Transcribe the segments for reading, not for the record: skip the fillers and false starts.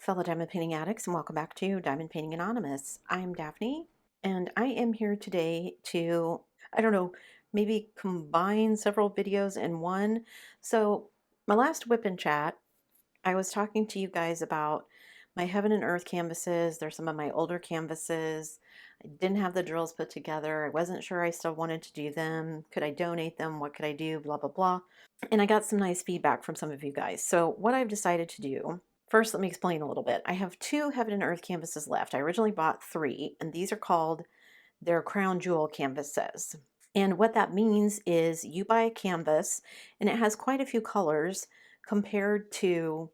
fellow diamond painting addicts, and welcome back to Diamond Painting Anonymous. I'm Daphne, and I am here today to, I don't know, maybe combine several videos in one. So, my last whip and chat, I was talking to you guys about my Heaven and Earth canvases. There's some of my older canvases. I didn't have the drills put together. I wasn't sure I still wanted to do them. Could I donate them? What could I do? Blah, blah, blah. And I got some nice feedback from some of you guys. So, what I've decided to do, first, let me explain a little bit. I have two Heaven and Earth canvases left. I originally bought three, and these are called their crown jewel canvases. And what that means is you buy a canvas, and it has quite a few colors compared to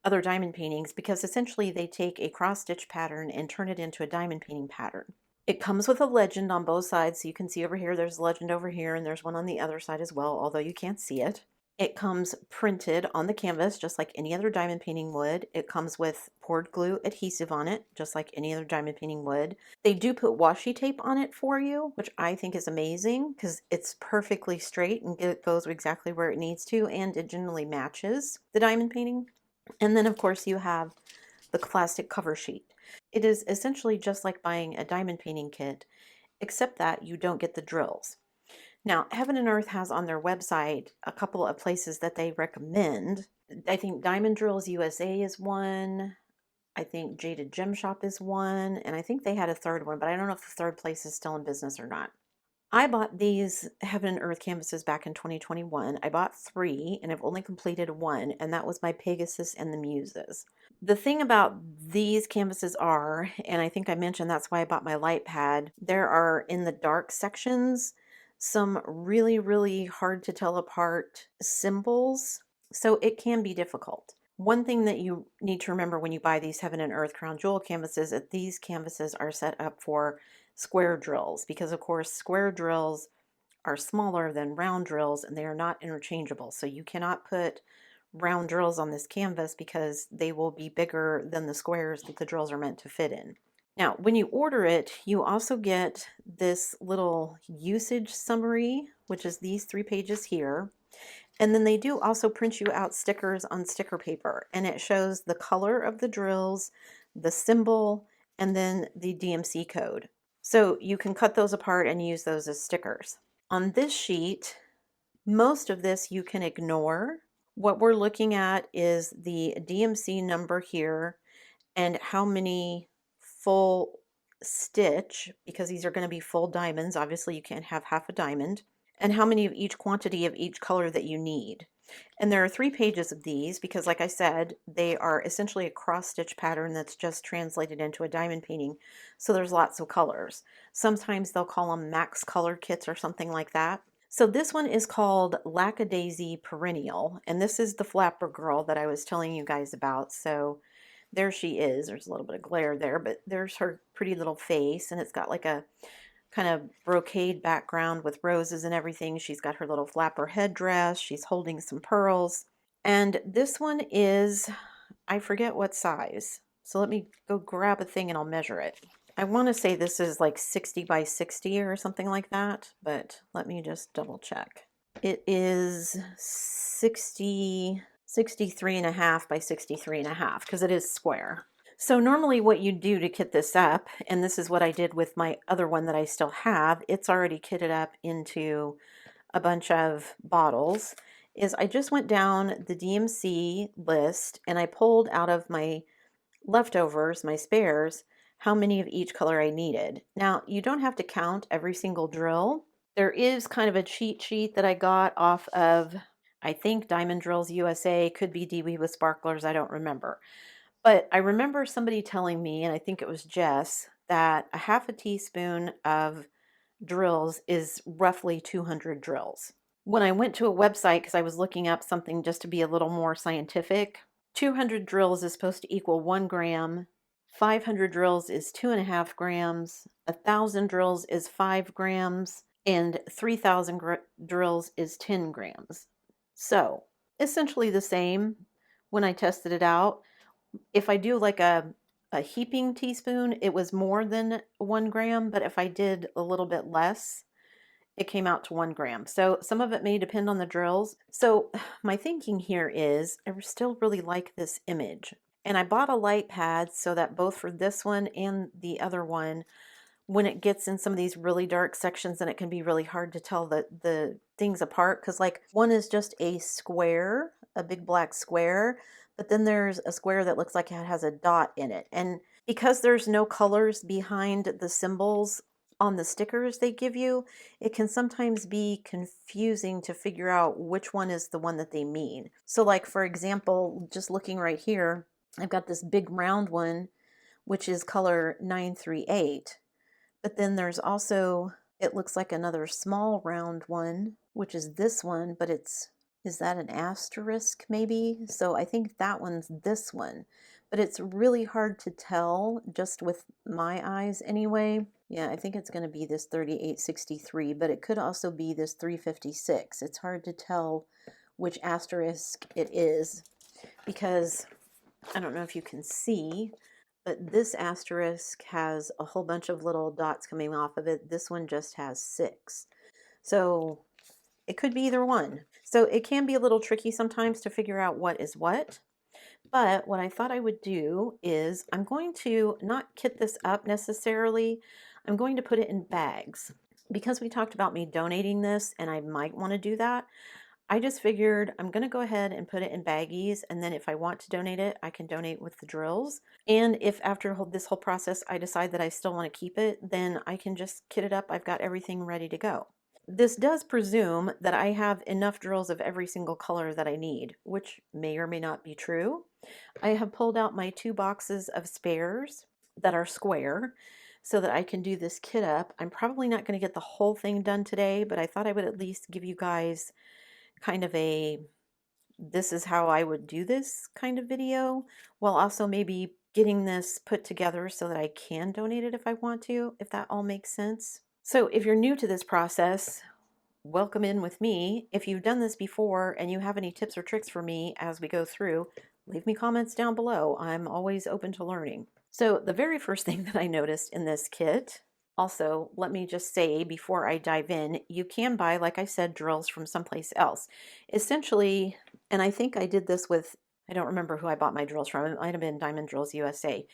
other diamond paintings because essentially they take a cross stitch pattern and turn it into a diamond painting pattern. It comes with a legend on both sides, so you can see over here there's a legend over here, and there's one on the other side as well, although you can't see it. It comes printed on the canvas just like any other diamond painting would. It comes with poured glue adhesive on it, just like any other diamond painting would. They do put washi tape on it for you, which I think is amazing because it's perfectly straight and it goes exactly where it needs to, and it generally matches the diamond painting. And then, of course, you have the plastic cover sheet. It is essentially just like buying a diamond painting kit, except that you don't get the drills. Now, Heaven and Earth has on their website a couple of places that they recommend. I think Diamond Drills USA is one. I think Jaded Gem Shop is one. And I think they had a third one, but I don't know if the third place is still in business or not. I bought these Heaven and Earth canvases back in 2021. I bought three, and I've only completed one, and that was my Pegasus and the Muses. The thing about these canvases are, and I think I mentioned that's why I bought my light pad, there are in the dark sections some really, really hard to tell apart symbols, so it can be difficult. One thing that you need to remember when you buy these Heaven and Earth Crown Jewel canvases is that these canvases are set up for square drills because, of course, square drills are smaller than round drills and they are not interchangeable. So you cannot put round drills on this canvas because they will be bigger than the squares that the drills are meant to fit in. Now, when you order it, you also get this little usage summary, which is these 3 pages here. And then they do also print you out stickers on sticker paper, and it shows the color of the drills, the symbol, and then the DMC code. So you can cut those apart and use those as stickers. On this sheet, most of this you can ignore. What we're looking at is the DMC number here and how many full stitch, because these are going to be full diamonds. Obviously, you can't have half a diamond. And how many of each quantity of each color that you need. And there are 3 pages of these because, like I said, they are essentially a cross-stitch pattern that's just translated into a diamond painting. So there's lots of colors. Sometimes they'll call them max color kits or something like that. So this one is called Lackadaisy Perennial, and this is the flapper girl that I was telling you guys about. So there she is. There's a little bit of glare there, but there's her pretty little face, and it's got like a kind of brocade background with roses and everything. She's got her little flapper headdress. She's holding some pearls. And this one is, I forget what size. So let me go grab a thing and I'll measure it. I want to say this is like 60 by 60 or something like that, but let me just double check. It is 63.5 by 63.5 because it is square. So normally what you do to kit this up, and this is what I did with my other one that I still have, it's already kitted up into a bunch of bottles, is I just went down the DMC list and I pulled out of my leftovers, my spares, how many of each color I needed. Now, you don't have to count every single drill. There is kind of a cheat sheet that I got off of, I think Diamond Drills USA, could be DB with Sparklers, I don't remember. But I remember somebody telling me, and I think it was Jess, that a half a teaspoon of drills is roughly 200 drills. When I went to a website, because I was looking up something just to be a little more scientific, 200 drills is supposed to equal 1 gram, 500 drills is 2.5 grams, 1,000 drills is 5 grams, and 3,000 drills is 10 grams. So, essentially the same when I tested it out. If I do like a heaping teaspoon, it was more than 1 gram, but if I did a little bit less, it came out to 1 gram. So some of it may depend on the drills. So my thinking here is I still really like this image. And I bought a light pad so that both for this one and the other one, when it gets in some of these really dark sections, then it can be really hard to tell the things apart. Because like one is just a square, a big black square, but then there's a square that looks like it has a dot in it. And because there's no colors behind the symbols on the stickers they give you, it can sometimes be confusing to figure out which one is the one that they mean. So like for example, just looking right here, I've got this big round one, which is color 938. But then there's also, it looks like another small round one, which is this one, but is that an asterisk maybe? So I think that one's this one. But it's really hard to tell just with my eyes anyway. Yeah, I think it's going to be this 3863, but it could also be this 356. It's hard to tell which asterisk it is because I don't know if you can see, but this asterisk has a whole bunch of little dots coming off of it. This one just has 6. So it could be either one. So it can be a little tricky sometimes to figure out what is what. But what I thought I would do is I'm going to not kit this up necessarily. I'm going to put it in bags. Because we talked about me donating this, and I might want to do that, I just figured I'm going to go ahead and put it in baggies, and then if I want to donate it, I can donate with the drills. And if after this whole process I decide that I still want to keep it, then I can just kit it up. I've got everything ready to go. This does presume that I have enough drills of every single color that I need, which may or may not be true. I have pulled out my 2 boxes of spares that are square so that I can do this kit up. I'm probably not going to get the whole thing done today, but I thought I would at least give you guys kind of a this is how I would do this kind of video, while also maybe getting this put together so that I can donate it if I want to, if that all makes sense. So if you're new to this process, welcome in with me. If you've done this before and you have any tips or tricks for me as we go through, leave me comments down below. I'm always open to learning. So the very first thing that I noticed in this kit, also, let me just say before I dive in, you can buy, like I said, drills from someplace else. Essentially, and I think I did this with, I don't remember who I bought my drills from. It might have been Diamond Drills USA.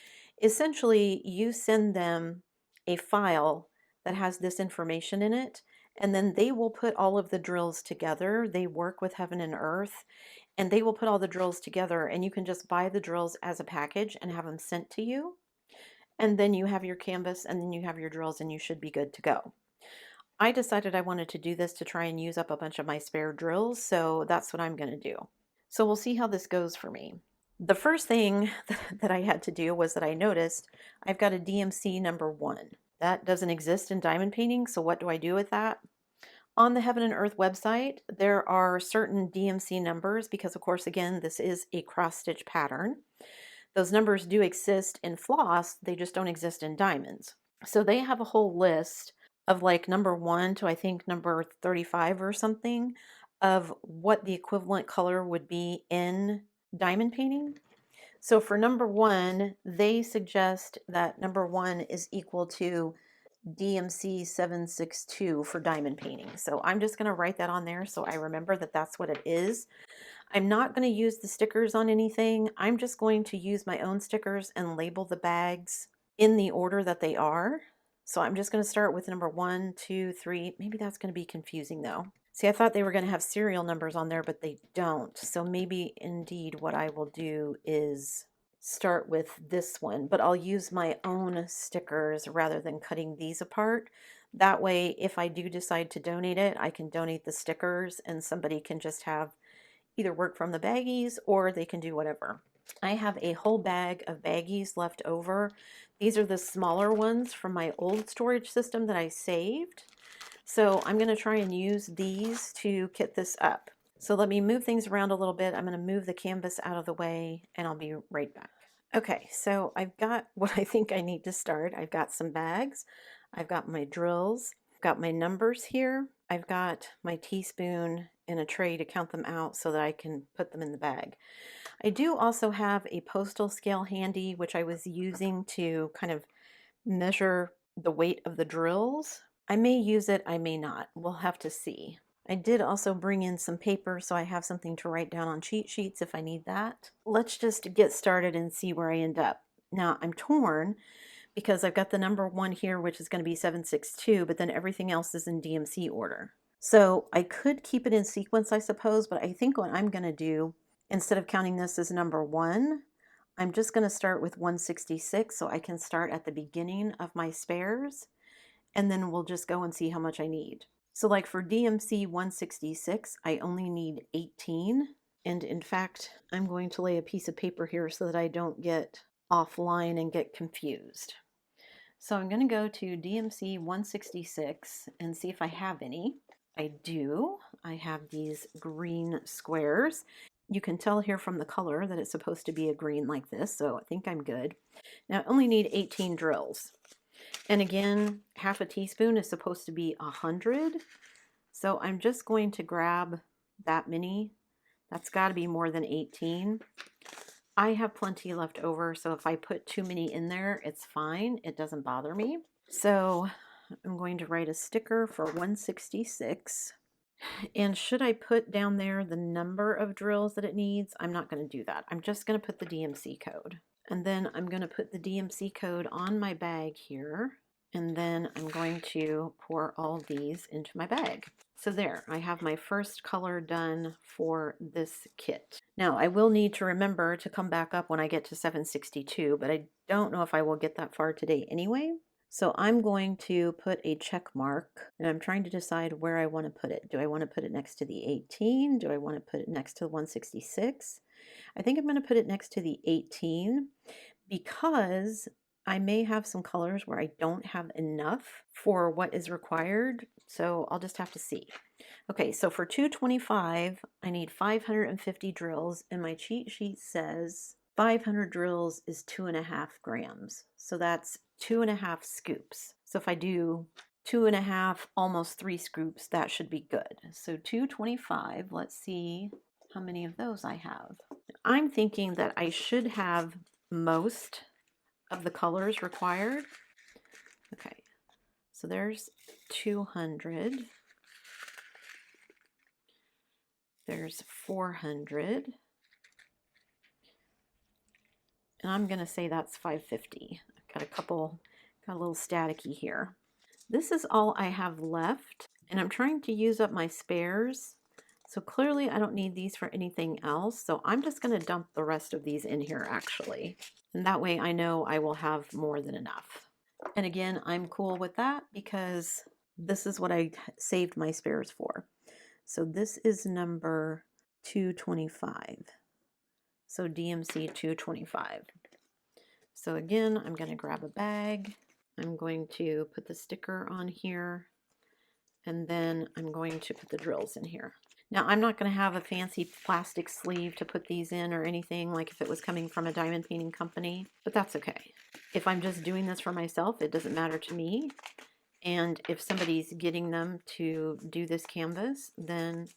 Essentially, you send them a file that has this information in it, and then they will put all of the drills together. They work with Heaven and Earth, and they will put all the drills together, and you can just buy the drills as a package and have them sent to you. And then you have your canvas, and then you have your drills, and you should be good to go. I decided I wanted to do this to try and use up a bunch of my spare drills, so that's what I'm going to do. So we'll see how this goes for me. The first thing that I had to do was that I noticed I've got a DMC number 1. That doesn't exist in diamond painting, so what do I do with that? On the Heaven and Earth website, there are certain DMC numbers because, of course, again, this is a cross-stitch pattern. Those numbers do exist in floss, they just don't exist in diamonds. So they have a whole list of like number 1 to I think number 35 or something of what the equivalent color would be in diamond painting. So for number 1, they suggest that number 1 is equal to DMC 762 for diamond painting. So I'm just going to write that on there so I remember that that's what it is. I'm not going to use the stickers on anything. I'm just going to use my own stickers and label the bags in the order that they are. So I'm just going to start with number 1, 2, 3. Maybe that's going to be confusing though. See, I thought they were going to have serial numbers on there, but they don't. So maybe indeed what I will do is start with this one, but I'll use my own stickers rather than cutting these apart. That way, if I do decide to donate it, I can donate the stickers and somebody can just have either work from the baggies or they can do whatever. I have a whole bag of baggies left over. These are the smaller ones from my old storage system that I saved. So I'm going to try and use these to kit this up. So let me move things around a little bit. I'm going to move the canvas out of the way and I'll be right back. Okay, so I've got what I think I need to start. I've got some bags. I've got my drills. I've got my numbers here. I've got my teaspoon in a tray to count them out so that I can put them in the bag. I do also have a postal scale handy, which I was using to kind of measure the weight of the drills. I may use it, I may not. We'll have to see. I did also bring in some paper, so I have something to write down on cheat sheets if I need that. Let's just get started and see where I end up. Now, I'm torn because I've got the number 1 here, which is going to be 762, but then everything else is in DMC order. So I could keep it in sequence, I suppose, but I think what I'm going to do, instead of counting this as number 1, I'm just going to start with 166 so I can start at the beginning of my spares, and then we'll just go and see how much I need. So like for DMC 166, I only need 18. And in fact, I'm going to lay a piece of paper here so that I don't get offline and get confused. So I'm going to go to DMC 166 and see if I have any. I do. I have these green squares. You can tell here from the color that it's supposed to be a green like this, so I think I'm good. Now I only need 18 drills. And again, half a teaspoon is supposed to be 100. So I'm just going to grab that many. That's got to be more than 18. I have plenty left over, so if I put too many in there, it's fine. It doesn't bother me. So I'm going to write a sticker for 166. And should I put down there the number of drills that it needs? I'm not going to do that. I'm just going to put the DMC code. And then I'm going to put the DMC code on my bag here. And then I'm going to pour all these into my bag. So there, I have my first color done for this kit. Now, I will need to remember to come back up when I get to 762, but I don't know if I will get that far today anyway. So I'm going to put a check mark, and I'm trying to decide where I want to put it. Do I want to put it next to the 18? Do I want to put it next to the 166? I think I'm going to put it next to the 18 because I may have some colors where I don't have enough for what is required, so I'll just have to see. Okay, so for 225, I need 550 drills, and my cheat sheet says 500 drills is 2.5 grams. So that's 2.5 scoops. So if I do 2.5, almost 3 scoops, that should be good. So 225, let's see how many of those I have. I'm thinking that I should have most of the colors required. Okay, so there's 200. There's 400. And I'm going to say that's 550. I've got a little staticky here. This is all I have left, and I'm trying to use up my spares. So clearly I don't need these for anything else. So I'm just going to dump the rest of these in here actually. And that way I know I will have more than enough. And again, I'm cool with that because this is what I saved my spares for. So this is number 225. So DMC 225. So again, I'm going to grab a bag. I'm going to put the sticker on here, and then I'm going to put the drills in here. Now, I'm not going to have a fancy plastic sleeve to put these in or anything like if it was coming from a diamond painting company, but that's okay. If I'm just doing this for myself, it doesn't matter to me. And if somebody's getting them to do this canvas, then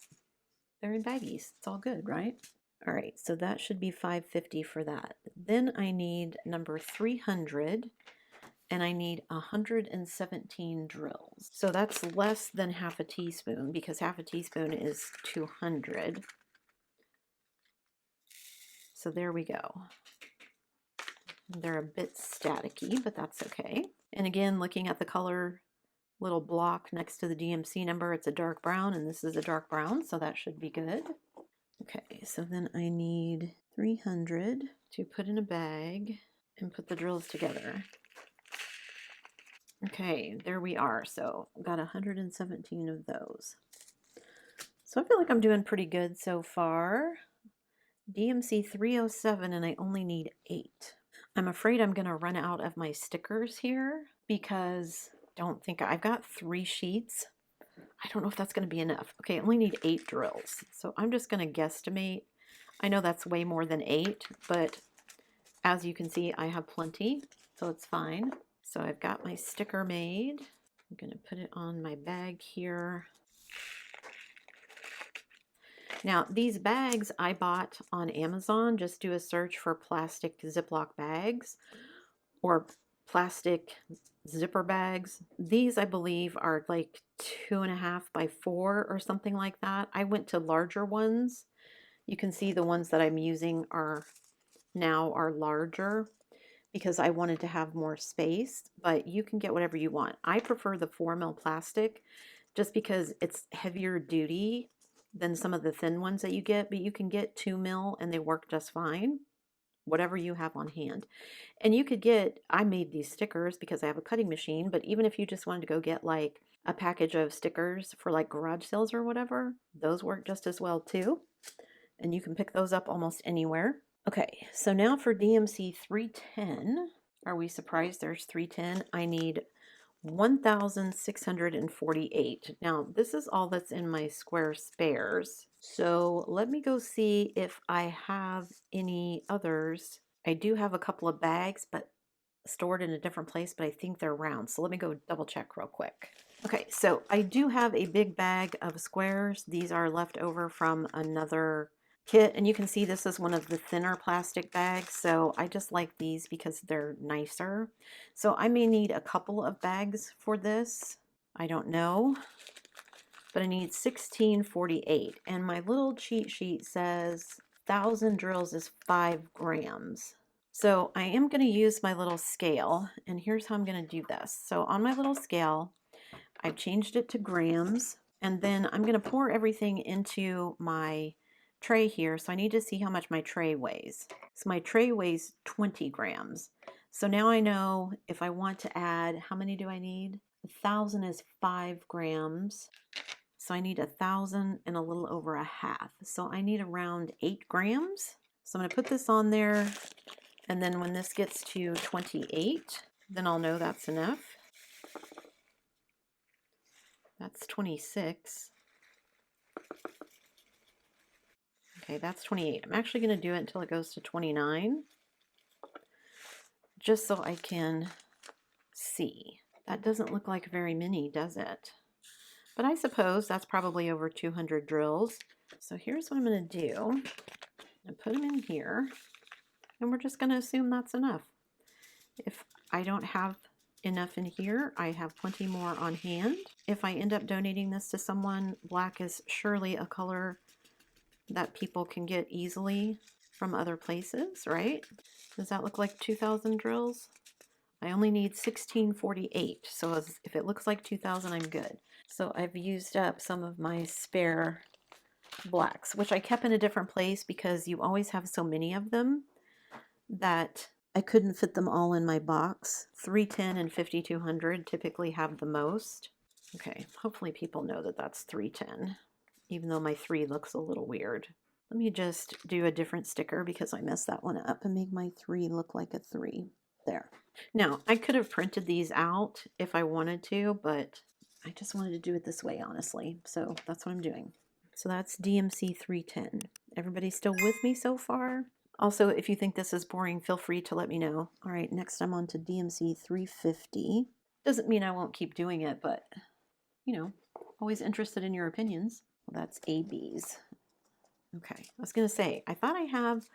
they're in baggies. It's all good, right? All right, so that should be 550 for that. Then I need number 300, and I need 117 drills. So that's less than half a teaspoon because half a teaspoon is 200. So there we go. They're a bit staticky, but that's okay. And again, looking at the color little block next to the DMC number, it's a dark brown, and this is a dark brown, so that should be good. Okay, so then I need 300 to put in a bag and put the drills together. Okay, there we are. So got 117 of those. So I feel like I'm doing pretty good so far. DMC 307, and I only need 8. I'm afraid I'm going to run out of my stickers here because don't think I've got 3 sheets. I don't know if that's going to be enough. Okay, I only need 8 drills. So I'm just going to guesstimate. I know that's way more than 8, but as you can see, I have plenty, so it's fine. So I've got my sticker made. I'm going to put it on my bag here. Now, these bags I bought on Amazon. Just do a search for plastic Ziploc bags or plastic zipper bags. These, I believe, are like 2.5 by 4 or something like that. I went to larger ones. You can see the ones that I'm using are larger because I wanted to have more space, but you can get whatever you want. I prefer the 4 mil plastic just because it's heavier duty than some of the thin ones that you get, but you can get 2 mil and they work just fine, whatever you have on hand. And you could get, I made these stickers because I have a cutting machine, but even if you just wanted to go get like a package of stickers for like garage sales or whatever, those work just as well too. And you can pick those up almost anywhere. Okay, so now for DMC 310, are we surprised there's 310? I need 1,648. Now, this is all that's in my square spares. So let me go see if I have any others. I do have a couple of bags, but stored in a different place, but I think they're round. So let me go double check real quick. Okay, so I do have a big bag of squares. These are left over from another kit, and you can see this is one of the thinner plastic bags, so I just like these because they're nicer. So I may need a couple of bags for this. I don't know, but I need 1648, and my little cheat sheet says 1,000 drills is 5 grams. So I am going to use my little scale, and here's how I'm going to do this. So on my little scale, I've changed it to grams, and then I'm going to pour everything into my tray here. So I need to see how much my tray weighs. So my tray weighs 20 grams. So now I know if I want to add, how many do I need? 1,000 is 5 grams. So I need 1,000 and a little over a half. So I need around 8 grams. So I'm going to put this on there. And then when this gets to 28, then I'll know that's enough. That's 26. Okay, that's 28. I'm actually going to do it until it goes to 29, just so I can see. That doesn't look like very many, does it? But I suppose that's probably over 200 drills. So here's what I'm going to do. I put them in here, and we're just going to assume that's enough. If I don't have enough in here, I have plenty more on hand. If I end up donating this to someone, black is surely a color that people can get easily from other places, right? Does that look like 2,000 drills? I only need 1648, so if it looks like 2,000, I'm good. So I've used up some of my spare blacks, which I kept in a different place because you always have so many of them that I couldn't fit them all in my box. 310 and 5200 typically have the most. Okay, hopefully people know that that's 310, even though my 3 looks a little weird. Let me just do a different sticker because I messed that one up and make my 3 look like a 3. There. Now, I could have printed these out if I wanted to, but I just wanted to do it this way, honestly. So that's what I'm doing. So that's DMC 310. Everybody still with me so far? Also, if you think this is boring, feel free to let me know. All right, next I'm on to DMC 350. Doesn't mean I won't keep doing it, but, you know, always interested in your opinions. Well, that's ABs. Okay, I was going to say, I thought I have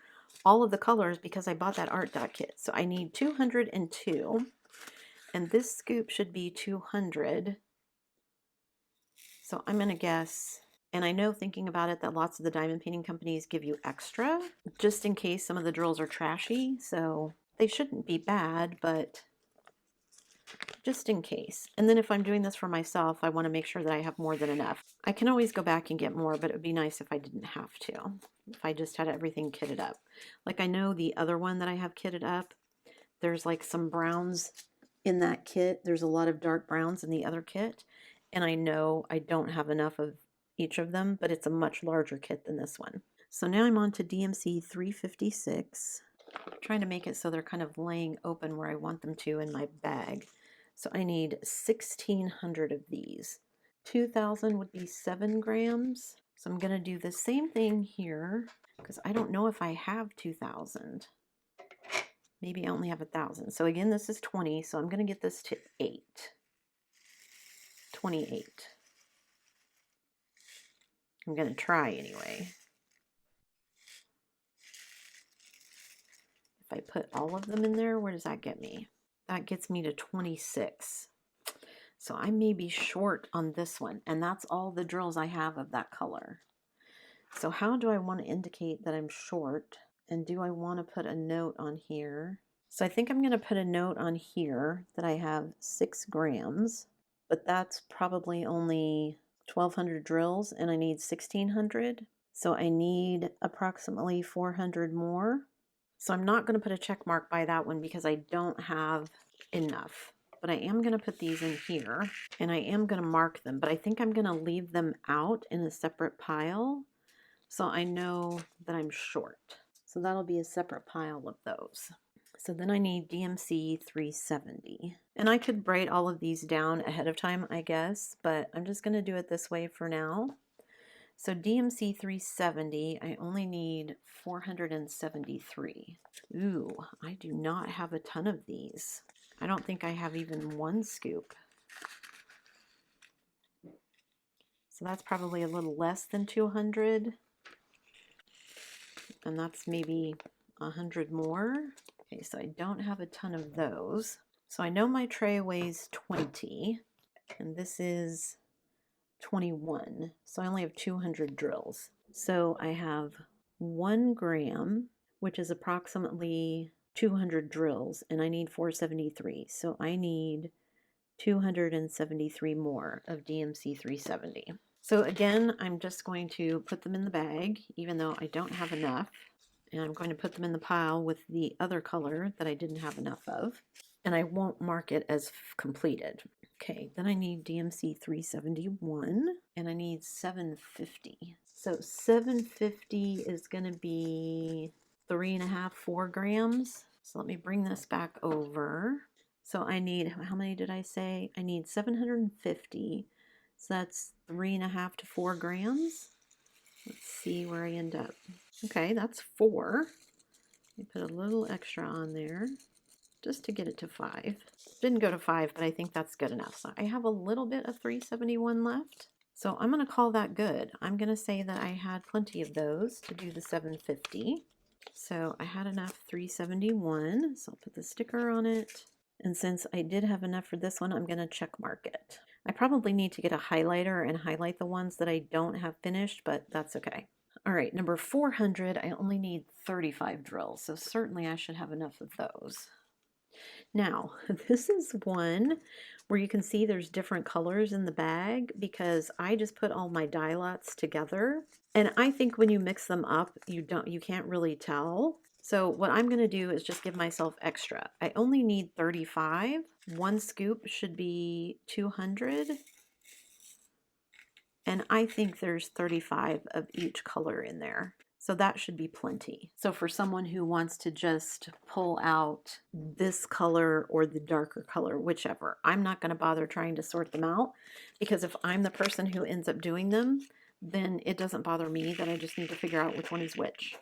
all of the colors because I bought that art dot kit. So I need 202, and this scoop should be 200. So I'm going to guess, and I know thinking about it that lots of the diamond painting companies give you extra just in case some of the drills are trashy. So they shouldn't be bad, but just in case. And then if I'm doing this for myself, I want to make sure that I have more than enough. I can always go back and get more, but it would be nice if I didn't have to, if I just had everything kitted up. Like I know the other one that I have kitted up, there's like some browns in that kit. There's a lot of dark browns in the other kit. And I know I don't have enough of each of them, but it's a much larger kit than this one. So now I'm on to DMC 356. I'm trying to make it so they're kind of laying open where I want them to in my bag. So I need 1,600 of these. 2,000 would be 7 grams. So I'm going to do the same thing here because I don't know if I have 2,000. Maybe I only have 1,000. So again, this is 20. So I'm going to get this to 8. 28. I'm going to try anyway. If I put all of them in there, where does that get me? that gets me to 26. So I may be short on this one, and that's all the drills I have of that color. So how do I want to indicate that I'm short? And do I want to put a note on here? So I think I'm going to put a note on here that I have 6 grams, but that's probably only 1,200 drills and I need 1,600. So I need approximately 400 more. So I'm not going to put a check mark by that one because I don't have enough. But I am going to put these in here and I am going to mark them, but I think I'm going to leave them out in a separate pile so I know that I'm short. So that'll be a separate pile of those. So then I need DMC 370. And I could write all of these down ahead of time, I guess, but I'm just going to do it this way for now. So DMC 370, I only need 473. Ooh, I do not have a ton of these. I don't think I have even 1 scoop. So that's probably a little less than 200. And that's maybe 100 more. Okay, so I don't have a ton of those. So I know my tray weighs 20, and this is 21. So I only have 200 drills. So I have 1 gram, which is approximately 200 drills, and I need 473. So I need 273 more of DMC 370. So again, I'm just going to put them in the bag, even though I don't have enough. And I'm going to put them in the pile with the other color that I didn't have enough of. And I won't mark it as completed. Okay, then I need DMC 371 and I need 750. So 750 is going to be 3.5, 4 grams. So let me bring this back over. So I need, how many did I say? I need 750. So that's 3.5 to 4 grams. Let's see where I end up. Okay, that's 4. I put a little extra on there just to get it to 5. Didn't go to 5, but I think that's good enough. So I have a little bit of 371 left. So I'm going to call that good. I'm going to say that I had plenty of those to do the 750. So I had enough 371. So I'll put the sticker on it. And since I did have enough for this one, I'm going to check mark it. I probably need to get a highlighter and highlight the ones that I don't have finished, but that's okay. All right, number 400, I only need 35 drills, so certainly I should have enough of those. Now, this is one where you can see there's different colors in the bag because I just put all my dye lots together. And I think when you mix them up, you can't really tell. So what I'm going to do is just give myself extra. I only need 35. 1 scoop should be 200. And I think there's 35 of each color in there. So that should be plenty. So for someone who wants to just pull out this color or the darker color, whichever, I'm not going to bother trying to sort them out because if I'm the person who ends up doing them, then it doesn't bother me that I just need to figure out which one is which.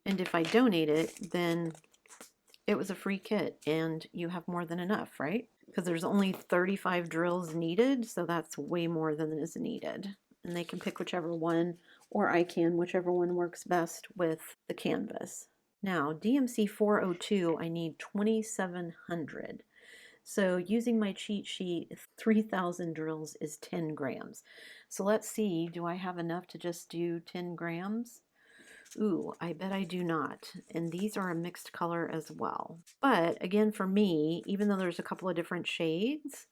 And if I donate it, then it was a free kit and you have more than enough, right? Because there's only 35 drills needed, so that's way more than is needed. And they can pick whichever one, or I can, whichever one works best with the canvas. Now, DMC 402, I need 2,700. So using my cheat sheet, 3,000 drills is 10 grams. So let's see, do I have enough to just do 10 grams? Ooh, I bet I do not. And these are a mixed color as well. But again, for me, even though there's a couple of different shades,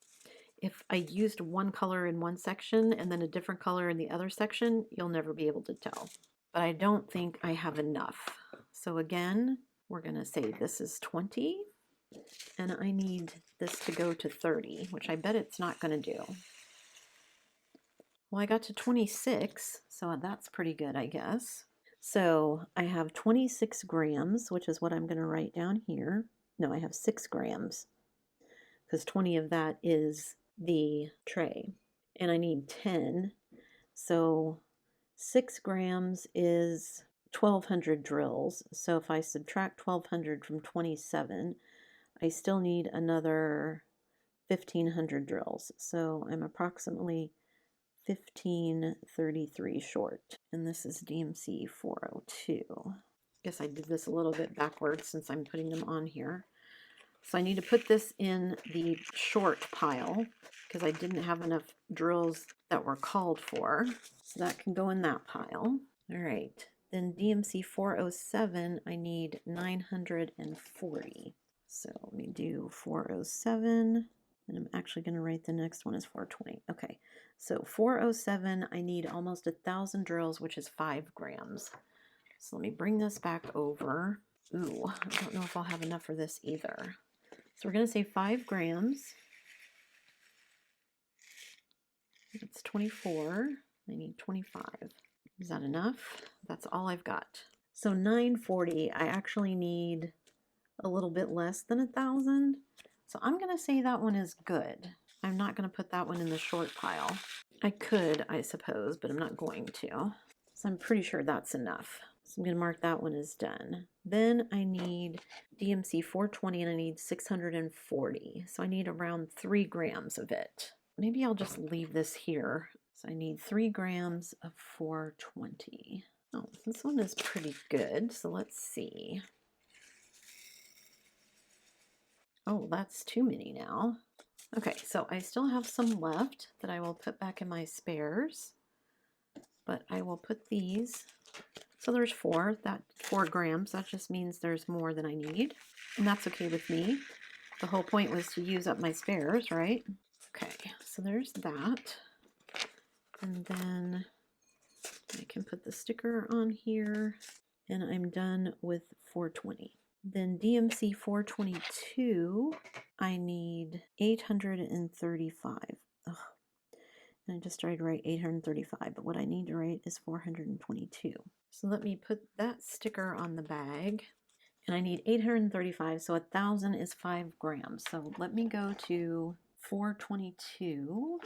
if I used one color in one section and then a different color in the other section, you'll never be able to tell. But I don't think I have enough. So again, we're going to say this is 20. And I need this to go to 30, which I bet it's not going to do. Well, I got to 26, so that's pretty good, I guess. So I have 26 grams, which is what I'm going to write down here. No, I have 6 grams because 20 of that is the tray. And I need 10. So 6 grams is 1,200 drills. So if I subtract 1,200 from 27, I still need another 1,500 drills. So I'm approximately 1533 short, and this is DMC 402. Guess I did this a little bit backwards since I'm putting them on here. So I need to put this in the short pile because I didn't have enough drills that were called for. So that can go in that pile. All right. Then DMC 407, I need 940. So let me do 407. And I'm actually going to write the next one as 420. Okay. So 407, I need almost 1,000 drills, which is 5 grams. So let me bring this back over. Ooh, I don't know if I'll have enough for this either. So we're going to say 5 grams. That's 24. I need 25. Is that enough? That's all I've got. So 940, I actually need a little bit less than 1,000. So I'm going to say that one is good. I'm not going to put that one in the short pile. I could, I suppose, but I'm not going to. So I'm pretty sure that's enough. So I'm going to mark that one as done. Then I need DMC 420 and I need 640. So I need around 3 grams of it. Maybe I'll just leave this here. So I need 3 grams of 420. Oh, this one is pretty good. So let's see. Oh, that's too many now. Okay, so I still have some left that I will put back in my spares. But I will put these. So there's 4, that 4 grams. That just means there's more than I need. And that's okay with me. The whole point was to use up my spares, right? Okay, so there's that. And then I can put the sticker on here. And I'm done with 420. Then DMC 422, I need 835. Ugh. And I just tried to write 835, but what I need to write is 422. So let me put that sticker on the bag. And I need 835, so 1,000 is 5 grams. So let me go to 422.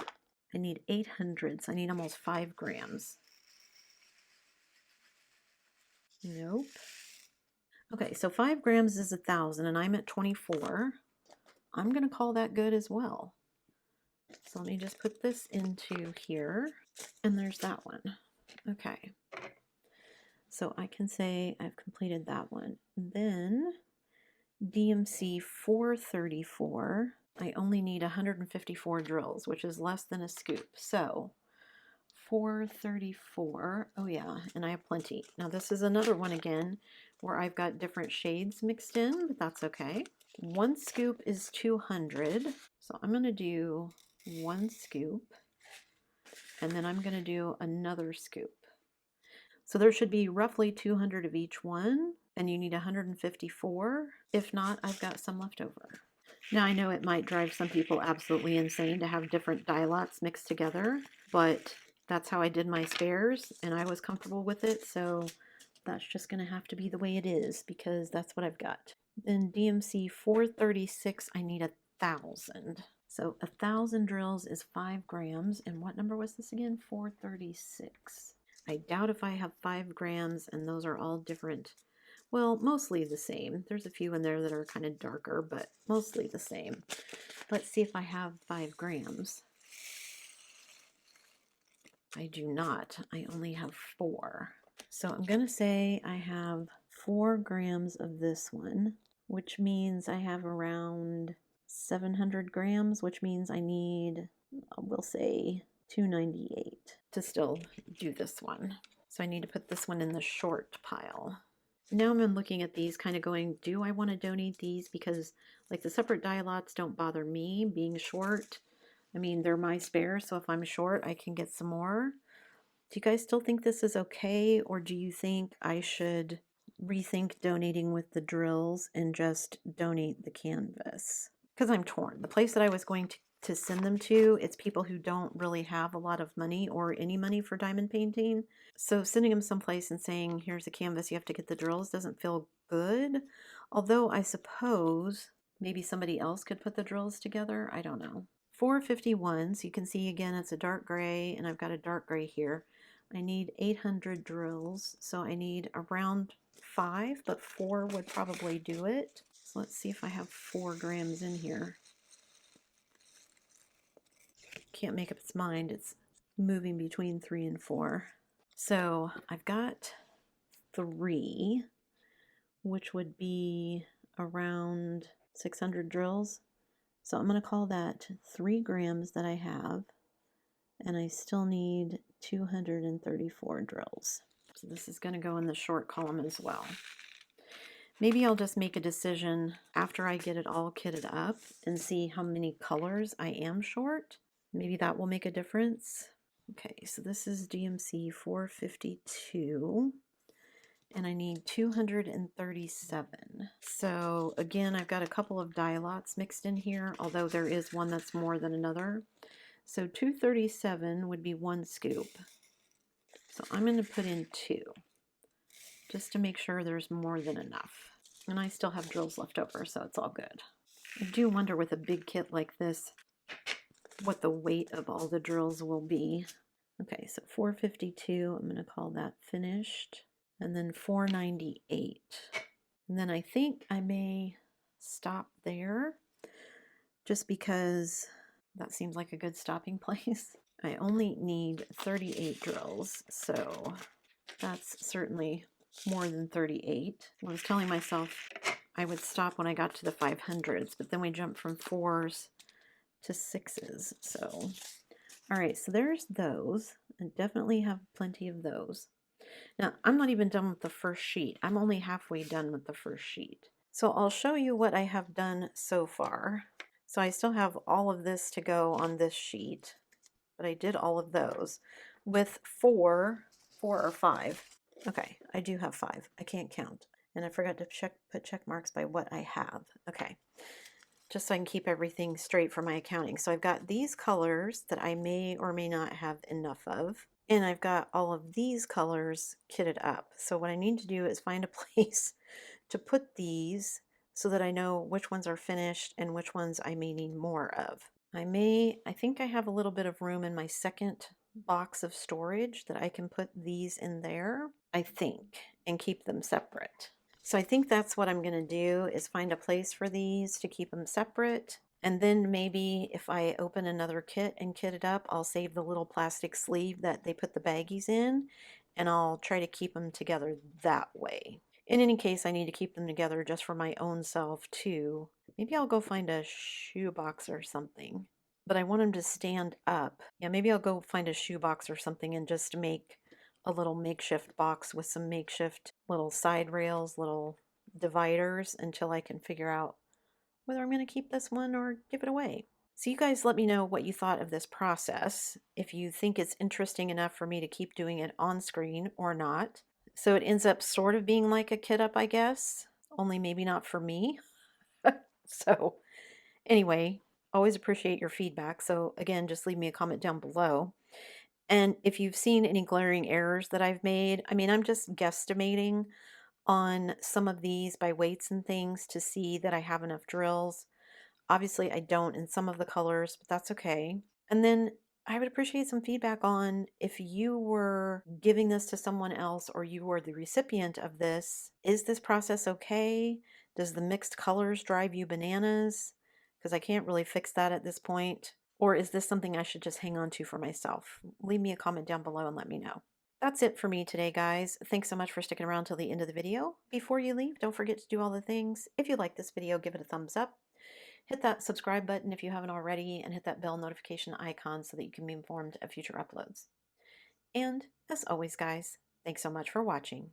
I need 800, so I need almost 5 grams. Nope. Okay, so 5 grams is 1,000, and I'm at 24. I'm going to call that good as well. So let me just put this into here, and there's that one. Okay. So I can say I've completed that one. Then DMC 434, I only need 154 drills, which is less than a scoop. So 434, oh yeah, and I have plenty. Now this is another one again where I've got different shades mixed in, but that's okay. 1 scoop is 200, so I'm going to do 1 scoop, and then I'm going to do another scoop. So there should be roughly 200 of each one, and you need 154. If not, I've got some left over. Now I know it might drive some people absolutely insane to have different dye lots mixed together, but that's how I did my spares, and I was comfortable with it, so that's just going to have to be the way it is, because that's what I've got. Then DMC 436, I need 1,000. So 1,000 drills is 5 grams, and what number was this again? 436. I doubt if I have 5 grams, and those are all different. Well, mostly the same. There's a few in there that are kind of darker, but mostly the same. Let's see if I have 5 grams. I do not. I only have 4. So I'm going to say I have 4 grams of this one, which means I have around 700 grams, which means I need, we'll say, 298 to still do this one. So I need to put this one in the short pile. Now I'm looking at these kind of going, do I want to donate these? Because like the separate dye lots don't bother me being short. I mean, they're my spares, so if I'm short, I can get some more. Do you guys still think this is okay, or do you think I should rethink donating with the drills and just donate the canvas? Because I'm torn. The place that I was going to send them to, it's people who don't really have a lot of money or any money for diamond painting. So sending them someplace and saying, here's a canvas, you have to get the drills, doesn't feel good. Although I suppose maybe somebody else could put the drills together. I don't know. 451, so you can see again it's a dark gray, and I've got a dark gray here. I need 800 drills, so I need around 5, but 4 would probably do it. So let's see if I have 4 grams in here. Can't make up its mind. It's moving between 3 and 4. So I've got 3, which would be around 600 drills. So I'm going to call that 3 grams that I have, and I still need 234 drills. So this is going to go in the short column as well. Maybe I'll just make a decision after I get it all kitted up and see how many colors I am short. Maybe that will make a difference. Okay, so this is DMC 452. And I need 237. So again, I've got a couple of dye lots mixed in here, although there is one that's more than another. So 237 would be 1 scoop. So I'm going to put in 2, just to make sure there's more than enough. And I still have drills left over, so it's all good. I do wonder with a big kit like this, what the weight of all the drills will be. Okay, so 452, I'm going to call that finished. And then 498. And then I think I may stop there just because that seems like a good stopping place. I only need 38 drills, so that's certainly more than 38. I was telling myself I would stop when I got to the 500s, but then we jumped from 4s to 6s. So, all right, so there's those. I definitely have plenty of those. Now, I'm not even done with the first sheet. I'm only halfway done with the first sheet. So I'll show you what I have done so far. So I still have all of this to go on this sheet, but I did all of those with 4 or 5. Okay, I do have 5. I can't count. And I forgot to put check marks by what I have. Okay, just so I can keep everything straight for my accounting. So I've got these colors that I may or may not have enough of. And I've got all of these colors kitted up. So what I need to do is find a place to put these so that I know which ones are finished and which ones I may need more of. I think I have a little bit of room in my second box of storage that I can put these in there, I think, and keep them separate. So I think that's what I'm going to do, is find a place for these to keep them separate. And then maybe if I open another kit and kit it up, I'll save the little plastic sleeve that they put the baggies in, and I'll try to keep them together that way. In any case, I need to keep them together just for my own self too. Maybe I'll go find a shoebox or something. But I want them to stand up. Yeah, maybe I'll go find a shoebox or something and just make a little makeshift box with some makeshift little side rails, little dividers, until I can figure out whether I'm going to keep this one or give it away. So you guys let me know what you thought of this process, if you think it's interesting enough for me to keep doing it on screen or not. So it ends up sort of being like a kit up, I guess, only maybe not for me. So anyway, always appreciate your feedback. So again, just leave me a comment down below. And if you've seen any glaring errors that I've made, I mean, I'm just guesstimating on some of these by weights and things to see that I have enough drills. Obviously, I don't in some of the colors, but that's okay. And then I would appreciate some feedback on if you were giving this to someone else or you were the recipient of this. Is this process okay? Does the mixed colors drive you bananas? Because I can't really fix that at this point. Or is this something I should just hang on to for myself? Leave me a comment down below and let me know. That's it for me today, guys. Thanks so much for sticking around till the end of the video. Before you leave, don't forget to do all the things. If you like this video, give it a thumbs up. Hit that subscribe button if you haven't already, and hit that bell notification icon so that you can be informed of future uploads. And as always, guys, thanks so much for watching.